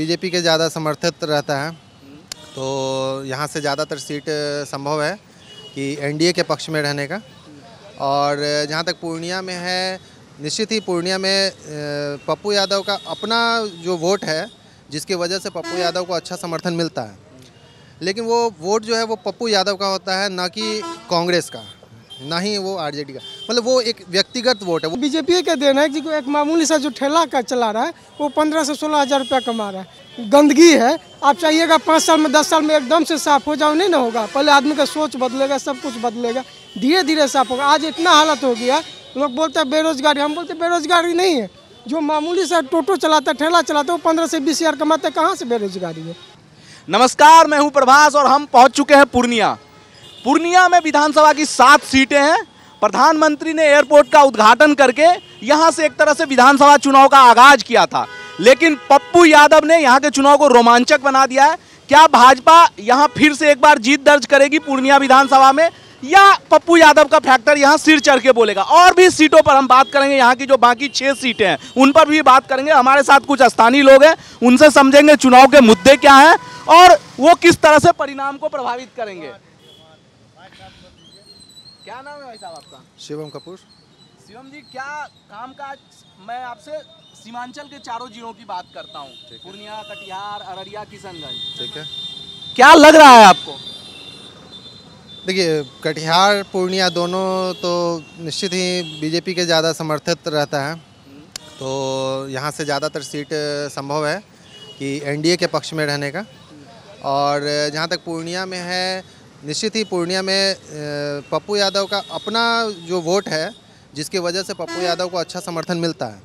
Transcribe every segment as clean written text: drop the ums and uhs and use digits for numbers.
BJP के ज़्यादा समर्थित रहता है, तो यहाँ से ज़्यादातर सीट संभव है कि एनडीए के पक्ष में रहने का। और जहाँ तक पूर्णिया में है, निश्चित ही पूर्णिया में पप्पू यादव का अपना जो वोट है, जिसकी वजह से पप्पू यादव को अच्छा समर्थन मिलता है, लेकिन वो वोट जो है वो पप्पू यादव का होता है, ना कि कांग्रेस का, ना ही वो आरजेडी का। मतलब वो एक व्यक्तिगत वोट है। वो बीजेपी का देना है कि एक मामूली सा जो ठेला का चला रहा है वो 15 से 16 हज़ार रुपया कमा रहा है। गंदगी है, आप चाहिएगा 5 साल में 10 साल में एकदम से साफ हो जाओ, नहीं ना होगा। पहले आदमी का सोच बदलेगा, सब कुछ बदलेगा, धीरे धीरे साफ होगा। आज इतना हालत हो गया, लोग बोलते हैं बेरोजगारी, हम बोलते बेरोजगारी नहीं है। जो मामूली सा टोटो चलाता है, ठेला चलाता है, वो 15 से 20 हज़ार कमाते हैं, कहाँ से बेरोजगारी है। नमस्कार, मैं हूं प्रभास और हम पहुंच चुके हैं पूर्णिया में विधानसभा की 7 सीटें हैं। प्रधानमंत्री ने एयरपोर्ट का उद्घाटन करके यहां से एक तरह से विधानसभा चुनाव का आगाज किया था, लेकिन पप्पू यादव ने यहां के चुनाव को रोमांचक बना दिया है। क्या भाजपा यहां फिर से एक बार जीत दर्ज करेगी पूर्णिया विधानसभा में, या पप्पू यादव का फैक्टर यहां सिर चढ़ के बोलेगा? और भी सीटों पर हम बात करेंगे, यहां की जो बाकी 6 सीटें हैं उन पर भी बात करेंगे। हमारे साथ कुछ स्थानीय लोग हैं, उनसे समझेंगे चुनाव के मुद्दे क्या हैं और वो किस तरह से परिणाम को प्रभावित करेंगे। क्या नाम है भाई साहब आपका? शिवम कपूर। शिवम जी, क्या काम काज? मैं आपसे सीमांचल के चारों जिलों की बात करता हूँ, पूर्णिया, कटिहार, अररिया, किशनगंज। ठीक है, क्या लग रहा है आपको? देखिए, कटिहार पूर्णिया दोनों तो निश्चित ही बीजेपी के ज़्यादा समर्थित रहता है, तो यहाँ से ज़्यादातर सीट संभव है कि एनडीए के पक्ष में रहने का। और जहाँ तक पूर्णिया में है, निश्चित ही पूर्णिया में पप्पू यादव का अपना जो वोट है, जिसकी वजह से पप्पू यादव को अच्छा समर्थन मिलता है,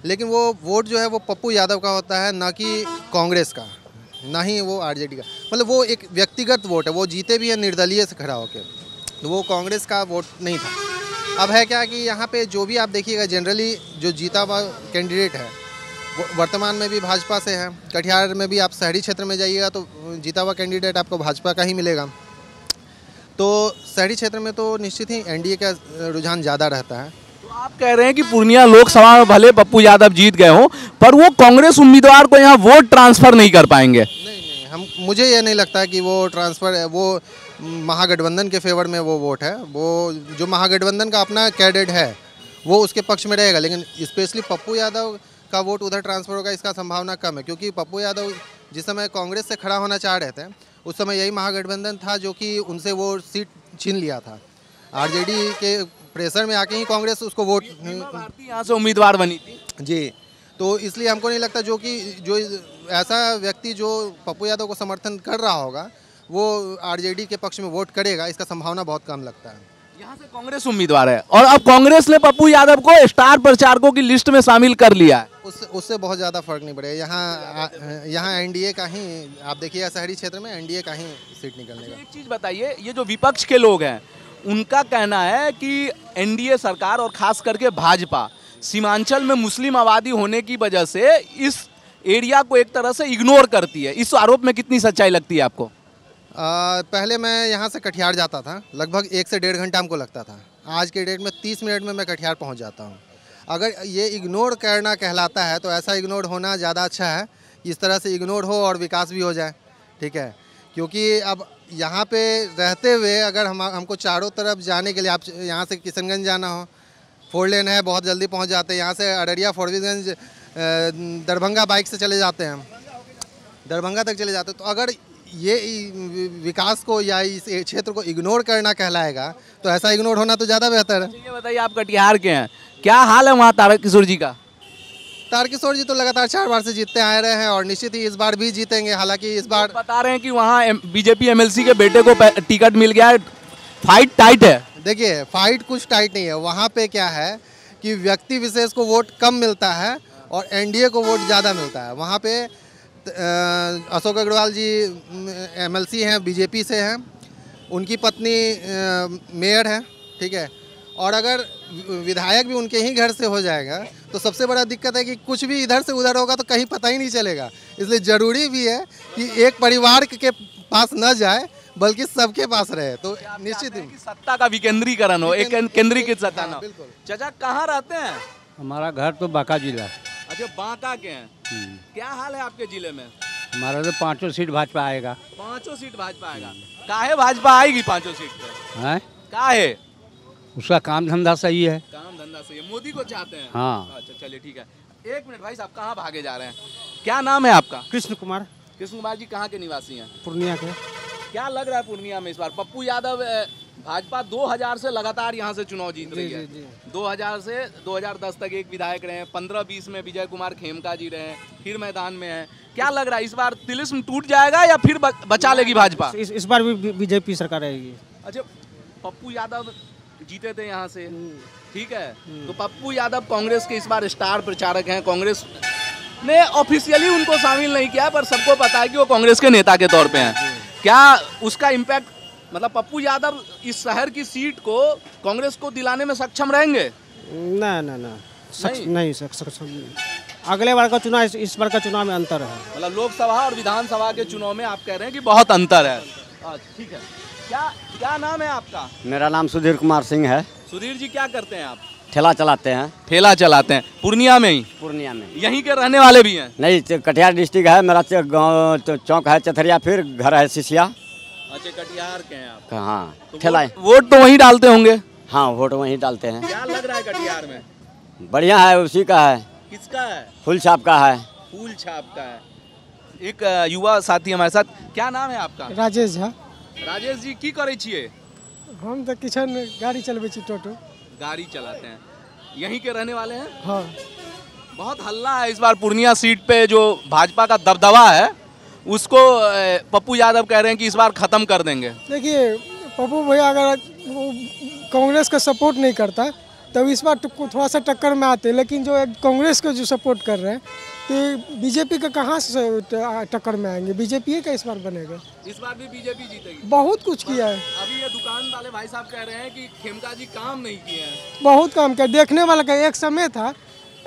लेकिन वो वोट जो है वो पप्पू यादव का होता है, ना कि कांग्रेस का, ना ही वो आरजेडी का। मतलब वो एक व्यक्तिगत वोट है। वो जीते भी हैं निर्दलीय से खड़ा होकर, तो वो कांग्रेस का वोट नहीं था। अब है क्या कि यहाँ पे जो भी आप देखिएगा, जनरली जो जीता हुआ कैंडिडेट है वर्तमान में भी भाजपा से है। कटिहार में भी आप शहरी क्षेत्र में जाइएगा तो जीता हुआ कैंडिडेट आपको भाजपा का ही मिलेगा। तो शहरी क्षेत्र में तो निश्चित ही एनडीए का रुझान ज़्यादा रहता है। तो आप कह रहे हैं कि पूर्णिया लोकसभा में भले पप्पू यादव जीत गए हों, पर वो कांग्रेस उम्मीदवार को यहाँ वोट ट्रांसफर नहीं कर पाएंगे? नहीं, मुझे ये नहीं लगता कि वो ट्रांसफ़र है। वो महागठबंधन के फेवर में वो वोट है। वो जो महागठबंधन का अपना कैंडिडेट है वो उसके पक्ष में रहेगा, लेकिन स्पेशली पप्पू यादव का वोट उधर ट्रांसफ़र होगा, इसका संभावना कम है। क्योंकि पप्पू यादव जिस समय कांग्रेस से खड़ा होना चाह रहे थे, उस समय यही महागठबंधन था जो कि उनसे वो सीट छीन लिया था। आरजेडी के प्रेशर में आके ही कांग्रेस उसको वोट यहाँ से उम्मीदवार बनी थी जी। तो इसलिए हमको नहीं लगता जो ऐसा व्यक्ति जो पप्पू यादव को समर्थन कर रहा होगा वो आरजेडी के पक्ष में वोट करेगा, इसका संभावना बहुत कम लगता है। यहाँ से कांग्रेस उम्मीदवार है और अब कांग्रेस ने पप्पू यादव को स्टार प्रचारकों की लिस्ट में शामिल कर लिया है। उससे बहुत ज़्यादा फर्क नहीं पड़ेगा। यहाँ एनडीए का ही, आप देखिएगा शहरी क्षेत्र में एनडीए का ही सीट निकलने का। एक चीज़ बताइए, ये जो विपक्ष के लोग हैं उनका कहना है कि एनडीए सरकार और खास करके भाजपा सीमांचल में मुस्लिम आबादी होने की वजह से इस एरिया को एक तरह से इग्नोर करती है। इस आरोप में कितनी सच्चाई लगती है आपको? पहले मैं यहाँ से कटिहार जाता था, लगभग 1 से 1.5 घंटा हमको लगता था। आज के डेट में 30 मिनट में मैं कटिहार पहुँच जाता हूँ। अगर ये इग्नोर करना कहलाता है तो ऐसा इग्नोर होना ज़्यादा अच्छा है। इस तरह से इग्नोर हो और विकास भी हो जाए, ठीक है। क्योंकि अब यहाँ पे रहते हुए अगर हमको चारों तरफ जाने के लिए, आप यहाँ से किशनगंज जाना हो, 4 लेन है, बहुत जल्दी पहुँच जाते हैं। यहाँ से अररिया, फॉरबिसगंज, दरभंगा बाइक से चले जाते हैं, दरभंगा तक चले जाते हैं। तो अगर ये विकास को या इस क्षेत्र को इग्नोर करना कहलाएगा तो ऐसा इग्नोर होना तो ज़्यादा बेहतर है। ये बताइए, आप कटिहार के हैं, क्या हाल है वहाँ तारकिशोर जी का? तारकिशोर जी तो लगातार 4 बार से जीतते आ रहे हैं और निश्चित ही इस बार भी जीतेंगे। हालांकि इस बार बता रहे हैं कि वहाँ बीजेपी एमएलसी के बेटे को टिकट मिल गया है, फाइट टाइट है। देखिए, फाइट कुछ टाइट नहीं है। वहाँ पे क्या है कि व्यक्ति विशेष को वोट कम मिलता है और एनडीए को वोट ज़्यादा मिलता है। वहाँ पे अशोक अग्रवाल जी एमएलसी हैं, बीजेपी से हैं, उनकी पत्नी मेयर है, ठीक है। और अगर विधायक भी उनके ही घर से हो जाएगा तो सबसे बड़ा दिक्कत है कि कुछ भी इधर से उधर होगा तो कहीं पता ही नहीं चलेगा। इसलिए ज़रूरी भी है कि एक परिवार के पास न जाए बल्कि सबके पास रहे, तो निश्चित ही सत्ता का विकेंद्रीकरण हो, एक केंद्रीकृत सत्ता ना। बिल्कुल। चाचा कहाँ रहते हैं? हमारा घर तो बांका जिला। अच्छा, अच्छा, बांका के हैं। क्या हाल है आपके जिले में? हमारा तो 5 सीट भाजपा आएगा। 5 सीट भाजपा आएगा। काहे भाजपा आएगी 5 सीट पे? हैं? काहे? उसका काम धंधा सही है। काम धंधा सही है, मोदी को चाहते हैं। हाँ। अच्छा चलिए ठीक है। 1 मिनट भाई साहब, कहाँ भागे जा रहे हैं? क्या नाम है आपका? कृष्ण कुमार, कृष्ण कुमार जी कहाँ के निवासी हैं? पूर्णिया के। क्या लग रहा है पूर्णिया में इस बार? पप्पू यादव भाजपा 2000 से लगातार यहाँ से चुनाव जीत रही है। 2000 से 2010 तक एक विधायक रहे हैं, 15-20 में विजय कुमार खेमका जी रहे हैं, फिर मैदान में हैं। क्या लग रहा है इस बार तिलिस्म टूट जाएगा या फिर बचा लेगी भाजपा? इस बार भी बीजेपी सरकार रहेगी। अच्छा, पप्पू यादव जीते थे यहाँ से, ठीक है, तो पप्पू यादव कांग्रेस के इस बार स्टार प्रचारक हैं। कांग्रेस ने ऑफिशियली उनको शामिल नहीं किया, पर सबको पता है कि वो कांग्रेस के नेता के तौर पे हैं। क्या उसका इम्पैक्ट, मतलब पप्पू यादव इस शहर की सीट को कांग्रेस को दिलाने में सक्षम रहेंगे? ना नहीं सक्षम। अगले बार का चुनाव इस बार का चुनाव में अंतर है। मतलब लोकसभा और विधानसभा के चुनाव में आप कह रहे हैं कि बहुत अंतर है। ठीक है। क्या नाम है आपका? मेरा नाम सुधीर कुमार सिंह है। सुधीर जी क्या करते हैं आप? ठेला चलाते हैं। ठेला चलाते हैं पूर्णिया में ही? पूर्णिया में। यहीं के रहने वाले भी हैं? नहीं, कटिहार डिस्ट्रिक्ट है मेरा। गाँव चौक है चथरिया, फिर घर है सिसिया। अच्छा, कटिहार के हैं आप? हाँ, तो ठेला। वोट तो वहीं डालते होंगे? हाँ, वोट वहीं डालते हैं। क्या लग रहा है कटिहार में? बढ़िया है, उसी का है। किसका है? फूल छाप का है। फूल छाप का है। एक युवा साथी हमारे साथ। क्या नाम है आपका? राजेश झा। राजेश जी की करे छिए? हम तो किचन गाड़ी चलबे छी, टोटो गाड़ी चलाते हैं। यहीं के रहने वाले हैं? हाँ। बहुत हल्ला है इस बार पूर्णिया सीट पे, जो भाजपा का दबदबा है उसको पप्पू यादव कह रहे हैं कि इस बार खत्म कर देंगे। देखिए, पप्पू भैया अगर कांग्रेस का सपोर्ट नहीं करता तब इस बार थोड़ा सा टक्कर में आते, लेकिन जो कांग्रेस को जो सपोर्ट कर रहे हैं तो बीजेपी का कहाँ से टक्कर में आएंगे? बीजेपी का इस बार बनेगा। इस बार भी बीजेपी जीतेगी। बहुत कुछ किया है। अभी ये दुकान वाले भाई साहब कह रहे हैं कि खेमका जी काम नहीं किए हैं। बहुत काम किया, देखने वाला का एक समय था।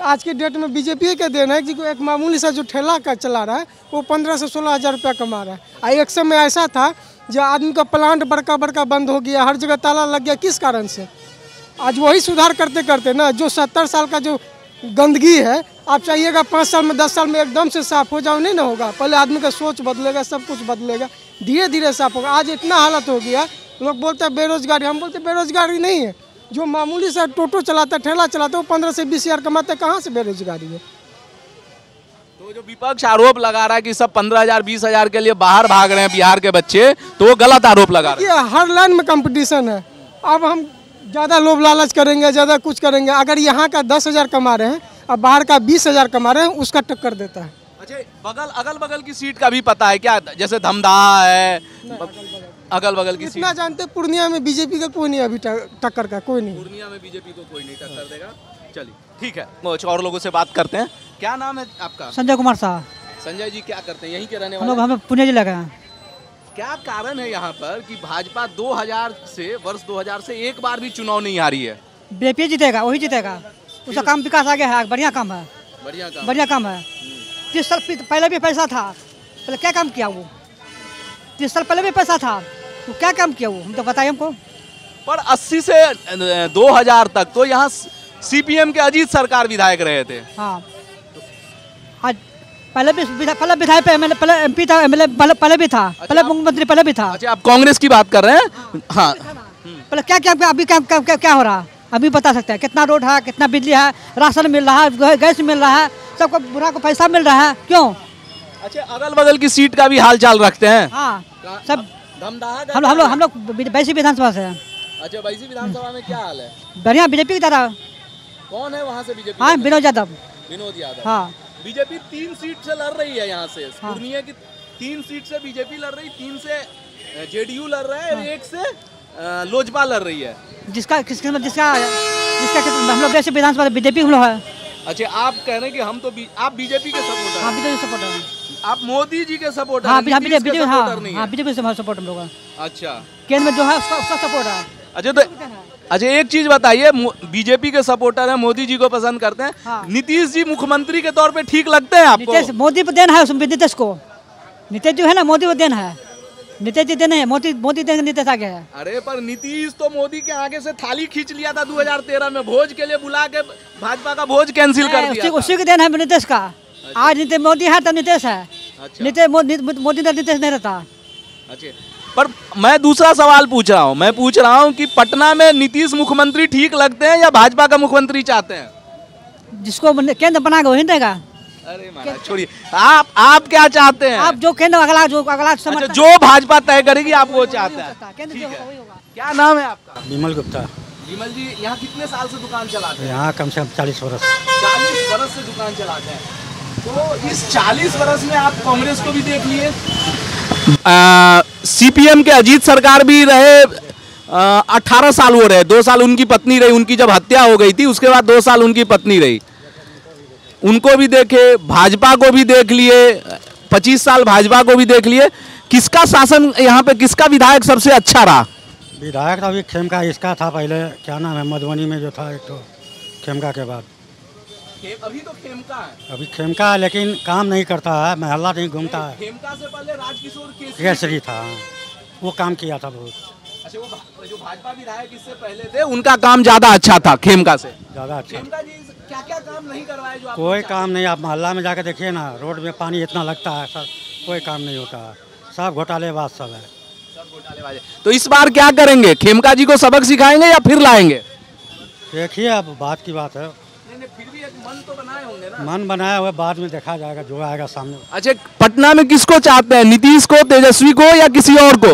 आज के डेट में बीजेपी का देना है कि एक मामूली सा जो ठेला का चला रहा है वो 15 से 16 हज़ार रुपया कमा रहा है। एक समय ऐसा था जो आदमी का प्लांट बड़का बंद हो गया, हर जगह ताला लग गया। किस कारण से? आज वही सुधार करते करते ना, जो 70 साल का जो गंदगी है, आप चाहिएगा 5 साल में 10 साल में एकदम से साफ हो जाओ, नहीं ना होगा। पहले आदमी का सोच बदलेगा, सब कुछ बदलेगा, धीरे धीरे साफ होगा। आज इतना हालत हो गया, लोग बोलते हैं बेरोजगारी, हम बोलते हैं बेरोजगारी नहीं है। जो मामूली सा टोटो चलाता है, ठेला चलाता है, वो 15 से 20 हज़ार कमाते हैं, कहाँ से बेरोजगारी है? तो जो विपक्ष आरोप लगा रहा है कि सब 15,000 20,000 के लिए बाहर भाग रहे हैं बिहार के बच्चे, तो वो गलत आरोप लगा रहे हैं। हर लाइन में कंपटीशन है। अब हम ज़्यादा लोभ लालच करेंगे, ज़्यादा कुछ करेंगे। अगर यहाँ का 10,000 कमा रहे हैं और बाहर का 20,000 कमा रहे हैं, उसका टक्कर देता है। अच्छा, अगल बगल की सीट का भी पता है क्या? जैसे धमदाहा है, अगल बगल की इतना जानते, पूर्णिया में बीजेपी का कोई नहीं, अभी टक्कर का कोई नहीं। पूर्णिया में बीजेपी को कोई नहीं टक्कर देगा। चलिए ठीक है, कुछ और लोगों से बात करते हैं। क्या नाम है आपका? संजय कुमार साहब। संजय जी क्या करते हैं? यहीं के रहने हम लोग वाले? हमें पुणे जिले का हैं। क्या कारण है यहाँ पर कि भाजपा 2000 से, वर्ष 2000 से एक बार भी चुनाव नहीं हारी है? बीजेपी जीतेगा, वही जीतेगा। उसका काम विकास आगे है, बढ़िया काम है। बढ़िया काम है। 30 साल पहले भी पैसा था, पहले क्या काम किया वो? 30 साल पहले भी पैसा था, वो क्या काम किया वो? हम तो बताइए हमको। पर 80 से 2000 तक तो यहाँ सीपीएम के अजीत सरकार विधायक रहे थे। हाँ, आज पहले विधायक पहले एमपी था, एमएलए पहले भी था, पहले मुख्यमंत्री पहले भी था। अच्छा, आप कांग्रेस की बात कर रहे हैं? हाँ। पहले क्या क्या अभी क्या हो रहा, अभी बता सकते हैं? कितना रोड है, कितना बिजली है, राशन मिल रहा है, गैस मिल रहा है, सबको बुढ़ा को पैसा मिल रहा है, क्यों? अच्छा, अगल बगल की सीट का भी हाल चाल रखते हैं? हाँ, सब धमदाहा हम लोग वैसी विधानसभा से हैं। अच्छा, वैसी विधानसभा में क्या हाल है? बढ़िया, बीजेपी की तरह। कौन है वहाँ से बीजेपी? हाँ, विनोद यादव। विनोद यादव। हाँ, बीजेपी 3 सीट से लड़ रही है यहाँ से। पूर्णिया की 3 सीट से बीजेपी लड़ रही, 3 से जेडीयू लड़ रहा है और 1 से लोजपा लड़ रही है। जिसका हम लोग वैसे विधानसभा बीजेपी हम लोग है। अच्छा, आप कह रहे हैं कि हम तो आप बीजेपी के सपोर्टर हैं? हाँ, बीजेपी सपोर्टर हैं। आप मोदी जी के सपोर्टर हाँ, हैं? बीजेपी हाँ, बीजेपी से सपोर्ट हम लोग हैं। अच्छा, केंद्र में जो है उसका सपोर्ट है। अच्छा, तो अच्छा एक चीज बताइए, बीजेपी के सपोर्टर हैं, मोदी जी को पसंद करते हैं। हाँ। नीतीश जी मुख्यमंत्री के तौर पे ठीक लगते हैं आपको? नीतीश, मोदी पर देन है उसमें, नीतीश को। नीतीश जो है ना, मोदी पर देन है। नीतीश जी देने हैं, मोदी देंगे, नीतीश आगे है। अरे पर नीतीश तो मोदी के आगे से थाली खींच लिया था 2013 में, भोज के लिए बुला के भाजपा का भोज कैंसिल कर दिया था। उसी के देन है नीतीश का। आज नीतीश मोदी है तो नीतीश है। अच्छा। नीतीश मोदी तो नीतीश नहीं रहता। अच्छा, पर मैं दूसरा सवाल पूछ रहा हूँ, मैं पूछ रहा हूँ कि पटना में नीतीश मुख्यमंत्री ठीक लगते हैं या भाजपा का मुख्यमंत्री चाहते हैं? जिसको केंद्र बनाएगा वही देगा। अरे महाराज छोड़िए, आप क्या चाहते हैं? आप जो केंद्र अगला अच्छा, जो भाजपा तय करेगी आप वो चाहते हैं। ठीक है। क्या नाम है आपका? विमल गुप्ता। विमल जी, यहाँ कितने साल से दुकान चलाते हैं? यहाँ कम से कम 40 वर्ष। 40 वर्ष से दुकान चलाते हैं। तो इस 40 वर्ष में आप कांग्रेस को भी देख लिए, सीपीएम के अजीत सरकार भी रहे, 18 साल वो रहे, 2 साल उनकी पत्नी रही, उनकी जब हत्या हो गई थी उसके बाद 2 साल उनकी पत्नी रही, उनको भी देखे, भाजपा को भी देख लिए, 25 साल भाजपा को भी देख लिए। किसका शासन यहाँ पे, किसका विधायक सबसे अच्छा रहा? विधायक तो अभी खेमका इसका था पहले, क्या नाम है, मधुबनी में जो था एक तो, खेमका के बाद अभी तो खेमका है। अभी खेमका है लेकिन काम नहीं करता है, महल्ला नहीं घूमता है। खेमका से पहले राजकिशोर केसरी था, वो काम किया था बहुत। अच्छा, वो जो भाजपा विधायक इससे पहले थे उनका काम ज्यादा अच्छा था खेमका से। ज़्यादा अच्छा। खेमका जी क्या क्या काम नहीं करवाए जो कोई काम नहीं, आप मोहल्ला में जाकर देखिए ना, रोड में पानी इतना लगता है सर, कोई काम नहीं होता है, सब घोटालेबाज सब है। सब घोटालेबाज है। तो इस बार क्या करेंगे? खेमका जी को सबक सिखाएंगे या फिर लाएंगे? देखिए अब बात की बात है, नहीं, फिर भी एक मन तो बनाए होंगे ना। मन बनाया हुआ, बाद में देखा जाएगा जो आएगा सामने। अच्छा, पटना में किसको चाहते हैं, नीतीश को, तेजस्वी को या किसी और को?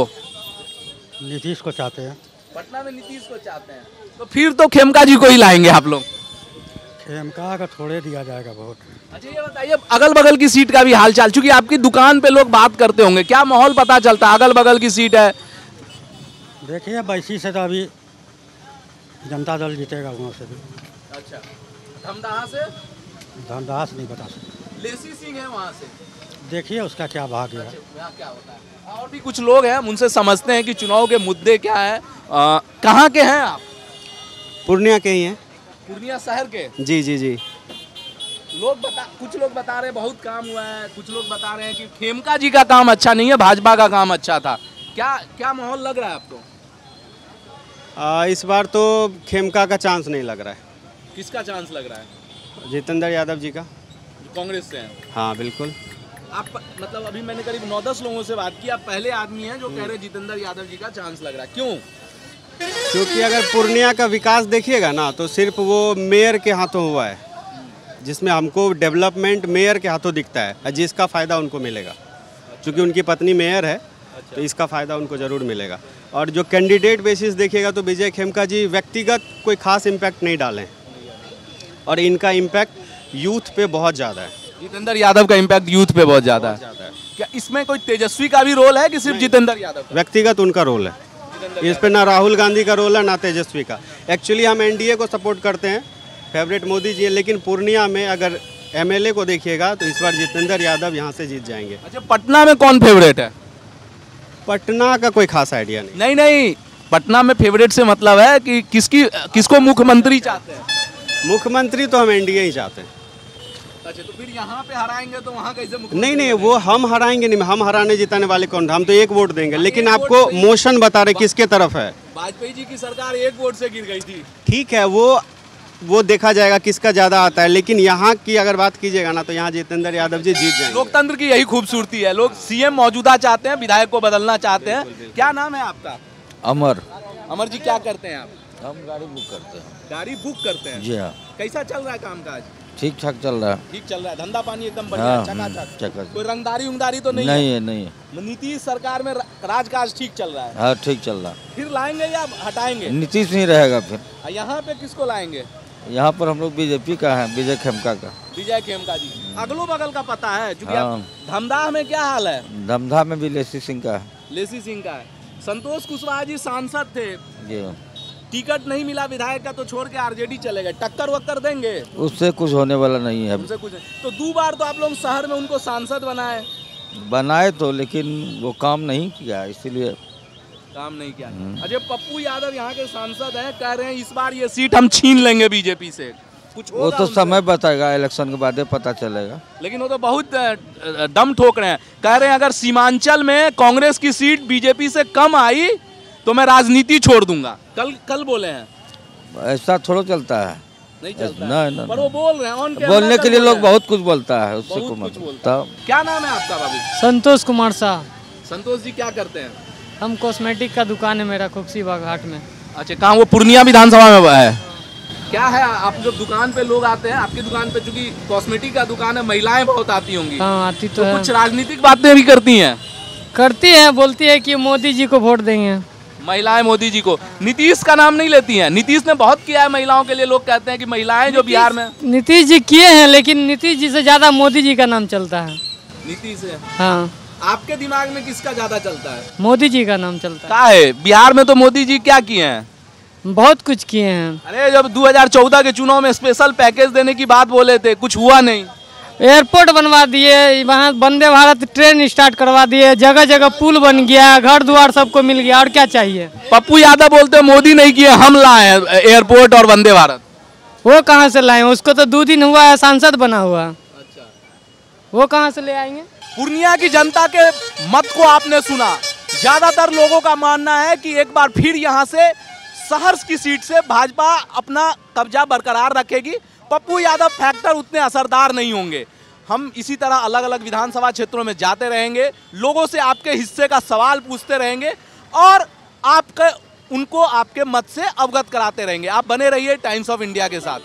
नीतीश को चाहते हैं। पटना में नीतीश को चाहते हैं, तो फिर तो खेमका जी को ही लाएंगे आप लोग। खेमका का थोड़े दिया जाएगा वोट। अच्छा, ये बताइए अगल बगल की सीट का भी हाल चाल, चूंकि आपकी दुकान पे लोग बात करते होंगे, क्या माहौल पता चलता है? अगल बगल की सीट है, देखिए बैसी से तो अभी जनता दल जीतेगा वहाँ से भी। अच्छा, धमदाहा से धनदास नहीं बता सकते, लेसी सिंह है वहाँ से, देखिए उसका क्या भाग्य है। यहाँ क्या होता है। और भी कुछ लोग हैं, उनसे समझते हैं कि चुनाव के मुद्दे क्या है। कहाँ के हैं आप? पूर्णिया के ही हैं। पूर्णिया शहर के? जी जी जी। कुछ लोग बता रहे हैं बहुत काम हुआ है, कुछ लोग बता रहे हैं कि खेमका जी का काम अच्छा नहीं है, भाजपा का काम अच्छा था। क्या माहौल लग रहा है आपको? इस बार तो खेमका का चांस नहीं लग रहा है। किसका चांस लग रहा है? जितेंद्र यादव जी का। जो कांग्रेस से हैं? हाँ बिल्कुल। आप मतलब अभी मैंने करीब 9-10 लोगों से बात की, आप पहले आदमी हैं जो कह रहे जितेंद्र यादव जी का चांस लग रहा है। क्यों? क्योंकि अगर पूर्णिया का विकास देखिएगा ना तो सिर्फ वो मेयर के हाथों हुआ है, जिसमें हमको डेवलपमेंट मेयर के हाथों दिखता है, जिसका फ़ायदा उनको मिलेगा। क्योंकि उनकी पत्नी मेयर है तो इसका फ़ायदा उनको ज़रूर मिलेगा। और जो कैंडिडेट बेसिस देखिएगा तो विजय खेमका जी व्यक्तिगत कोई खास इम्पैक्ट नहीं डालें, और इनका इम्पैक्ट यूथ पे बहुत ज़्यादा है। जितेंद्र यादव का इम्पैक्ट यूथ पे बहुत ज़्यादा है। क्या इसमें कोई तेजस्वी का भी रोल है कि सिर्फ जितेंद्र यादव? व्यक्तिगत उनका रोल है इस पे, ना राहुल गांधी का रोल है ना तेजस्वी का। एक्चुअली हम एनडीए को सपोर्ट करते हैं, फेवरेट मोदी जी है, लेकिन पूर्णिया में अगर एमएलए को देखिएगा तो इस बार जितेंद्र यादव यहाँ से जीत जाएंगे। अच्छा, पटना में कौन फेवरेट है? पटना का कोई खास आइडिया नहीं। नहीं, पटना में फेवरेट से मतलब है कि किसको मुख्यमंत्री चाहते हैं? मुख्यमंत्री तो हम एनडीए ही चाहते हैं। अच्छा, तो फिर यहाँ पे हराएंगे तो वहाँ कैसे नहीं नहीं, वो हम हराएंगे नहीं, हम हराने जिताने वाले कौन, हम तो एक वोट देंगे। लेकिन आपको मोशन बता रहे किसके तरफ है। वाजपेयी जी की सरकार एक वोट से गिर गई थी। ठीक है, वो देखा जाएगा किसका ज़्यादा आता है, लेकिन यहाँ की अगर बात कीजिएगा ना तो यहाँ जितेंद्र यादव जी जीत जाएंगे। लोकतंत्र की यही खूबसूरती है, लोग सीएम मौजूदा चाहते हैं, विधायक को बदलना चाहते हैं। क्या नाम है आपका? अमर। अमर जी, क्या करते हैं आप? हम गाड़ी बुक करते हैं। गाड़ी बुक करते हैं? जी हाँ। कैसा चल रहा है कामकाज? ठीक ठाक चल रहा है। ठीक चल रहा है, धंधा पानी एकदम बढ़िया, चकाचक। कोई रंगदारी उंगदारी तो नहीं है? नहीं है। नीतीश सरकार में राजकाज ठीक चल रहा है? हाँ ठीक चल रहा है। फिर लाएंगे या हटाएंगे? नीतीश नहीं रहेगा फिर। यहाँ पे किसको लाएंगे? यहाँ पर हम लोग बीजेपी का है, विजय खेमका का। विजय खेमका जी, अगलो बगल का पता है? हाँ। धमदाह में क्या हाल है? धमधा में भी लेसी सिंह का है। लेसी सिंह का है। संतोष कुशवाहा जी सांसद थे, जी। टिकट नहीं मिला विधायक का तो छोड़ के आरजेडी चले गए, टक्कर वक्कर देंगे? उससे कुछ होने वाला नहीं है। उससे कुछ तो 2 बार तो आप लोग शहर में उनको सांसद बनाए तो, लेकिन वो काम नहीं किया, इसीलिए काम नहीं किया। अजय पप्पू यादव यहाँ के सांसद हैं, कह रहे हैं इस बार ये सीट हम छीन लेंगे बीजेपी से। कुछ वो होगा तो उनसे? समय बताएगा, इलेक्शन के बाद ही पता चलेगा। लेकिन वो तो बहुत दम ठोक रहे हैं, कह रहे हैं अगर सीमांचल में कांग्रेस की सीट बीजेपी से कम आई तो मैं राजनीति छोड़ दूंगा। कल बोले हैं। ऐसा थोड़ा चलता है, नहीं चलता है। नहीं नहीं पर वो बोल रहे हैं ऑन कैमरा बोलने कल के लिए बोले लोग हैं। बहुत कुछ बोलता है, उससे बहुत को कुछ मत बोलता है। तब। क्या नाम है आपका बाबू? संतोष कुमार शाह। संतोष जी क्या करते हैं? हम कॉस्मेटिक का दुकान है मेरा खुक्सीबा घाट में। अच्छा, कहाँ? वो पूर्णिया विधानसभा में है। क्या है, आप जब दुकान पे लोग आते हैं आपकी दुकान पे, चूंकि कॉस्मेटिक का दुकान है, महिलाएं बहुत आती होंगी, हाँ आती तो है। कुछ राजनीतिक बातें भी करती हैं करती है, बोलती है कि मोदी जी को वोट देंगे। महिलाएं मोदी जी को। नीतीश का नाम नहीं लेती हैं। नीतीश ने बहुत किया है महिलाओं के लिए, लोग कहते हैं कि महिलाएं जो बिहार में। नीतीश जी किए हैं, लेकिन नीतीश जी से ज्यादा मोदी जी का नाम चलता है। नीतीश है। हाँ, आपके दिमाग में किसका ज्यादा चलता है? मोदी जी का नाम चलता क्या है बिहार में? तो मोदी जी क्या किए हैं? है, बहुत कुछ किए हैं। अरे जब 2014 के चुनाव में स्पेशल पैकेज देने की बात बोले थे, कुछ हुआ नहीं। एयरपोर्ट बनवा दिए, वहाँ वंदे भारत ट्रेन स्टार्ट करवा दिए, जगह जगह पुल बन गया, घर द्वार सबको मिल गया, और क्या चाहिए। पप्पू यादव बोलते हैं मोदी नहीं किए, हम लाए हैं एयरपोर्ट और वंदे भारत। वो कहाँ से लाए? उसको तो 2 दिन हुआ है सांसद बना हुआ। अच्छा, वो कहाँ से ले आएंगे? पूर्णिया की जनता के मत को आपने सुना। ज्यादातर लोगों का मानना है कि एक बार फिर यहाँ से सहर्ष की सीट से भाजपा अपना कब्जा बरकरार रखेगी। पप्पू यादव फैक्टर उतने असरदार नहीं होंगे। हम इसी तरह अलग अलग विधानसभा क्षेत्रों में जाते रहेंगे, लोगों से आपके हिस्से का सवाल पूछते रहेंगे और उनको आपके मत से अवगत कराते रहेंगे। आप बने रहिए टाइम्स ऑफ इंडिया के साथ।